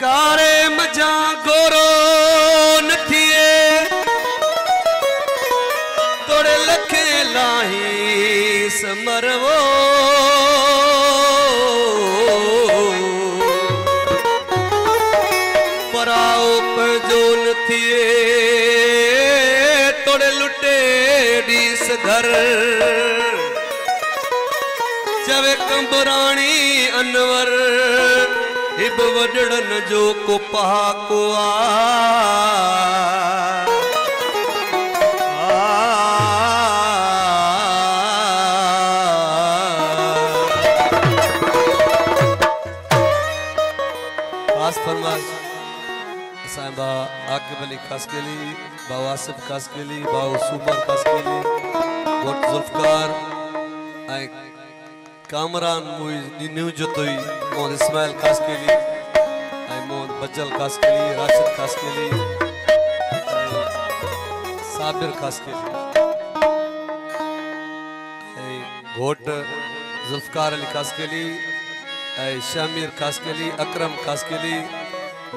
कारे मजा गोरो नथिए तोड़े लखे लाही समरवो पराओ पजो नथिए तोड़े लुटे डीस घर चवे कंबराणी अनवर हिब वडड़न जो को पहा को खास फरमाइश साहिबा आकिब अली खास के लिए बा वासिफ खास के लिए बा सुमर खास के लिए गोट जुल्फकार आई कामरान मुई न्यू जतोई मोहम्मद इस्माइल खास के लिए आई मोहम्मद बज्जल खास के लिए राशिद खास के लिए साबिर खास के लिए आई घोट जुल्फकार अली खास के लिए आई शामिर खास के लिए अकरम खास के लिए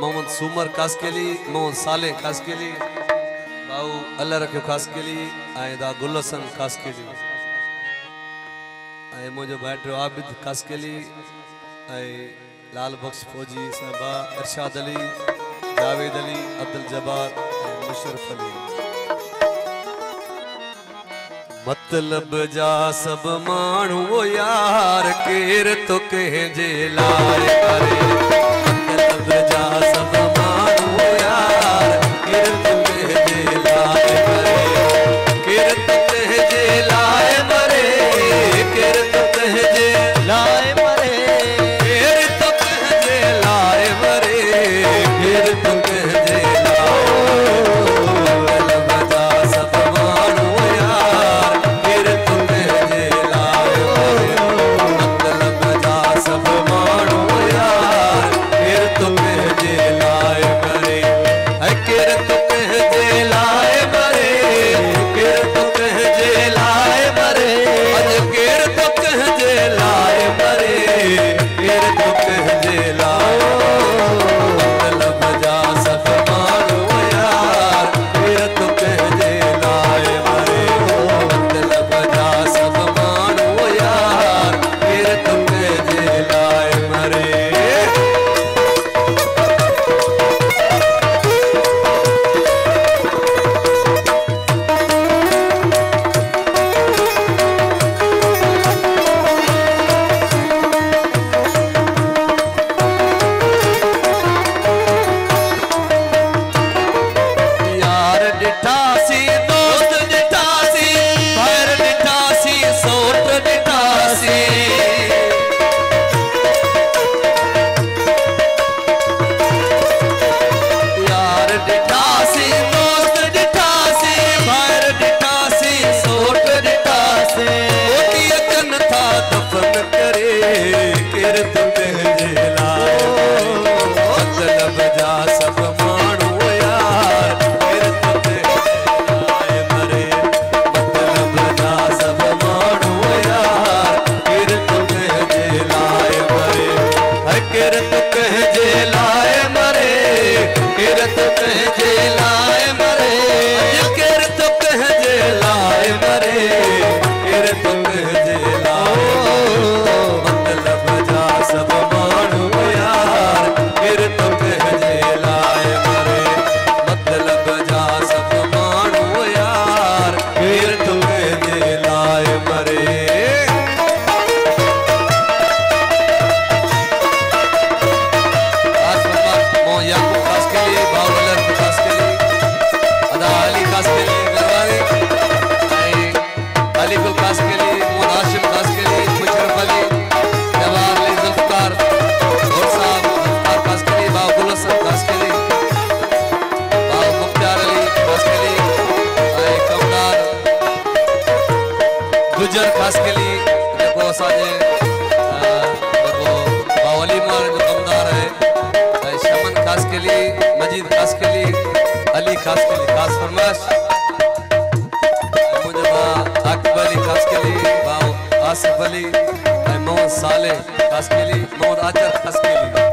मोहम्मद सुमर खास के लिए मोहम्मद साले खास के लिए बाऊ अल्लाह रखे खास के लिए आई दा गुलसन खास के लिए आई मुझे बैठो आबिद खास के लिए आई लाल बख्श फौजी साहबा इरशाद अली जावेद अली अब्दुल जब्बार मुशर्रफ अली मतलब जा सब मानू यार केर तो कह जे लाए करे मतलब जा सब मानू यार केर तो कह जे लाए करे केर तो कह जे लाए मरे केर तो कह जे लाए मरे केर तो कह जे लाए मरे केर तो कह जे गुजर खास के लिए देखो साजे देखो बावली मार जो कमदार है शमन खास के लिए मजीद खास के लिए अली खास के लिए खास फरमाइश मुझे आकिब अली खास के लिए बाव आसिफ अली मोहम्मद साले खास के लिए मोहम्मद आजर खास के लिए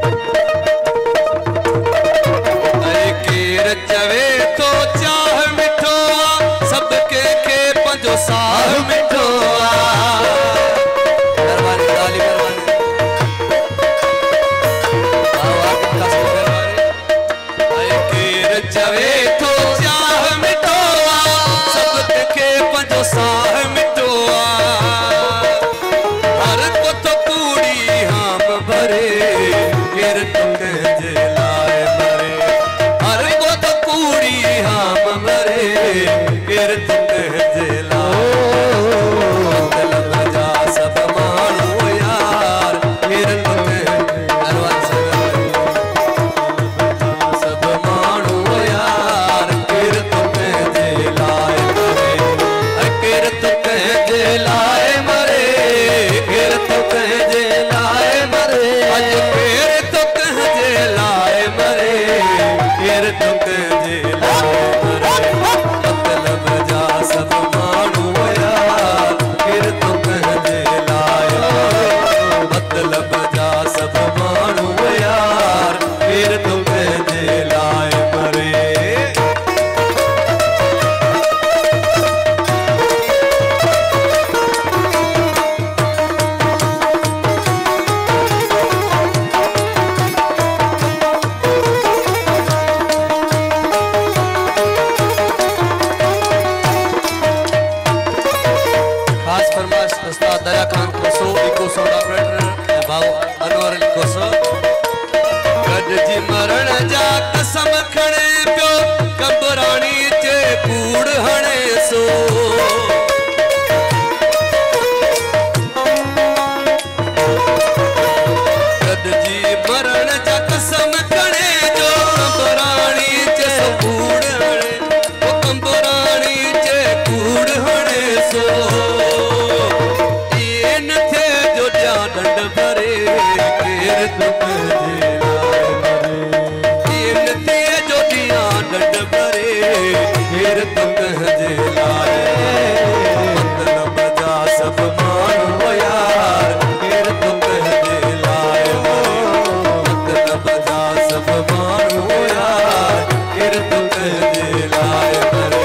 सब माण्हू यार किरत कंहिंजे लाइ मरे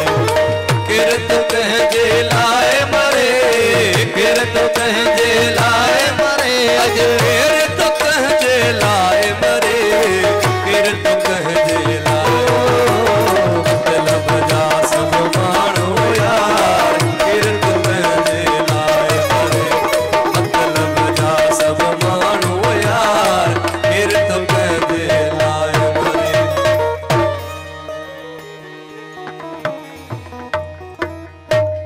किरत कंहिंजे लाइ मरे किरत कंहिंजे लाइ मरे अॼु किरत कंहिंजे लाइ मरे किरत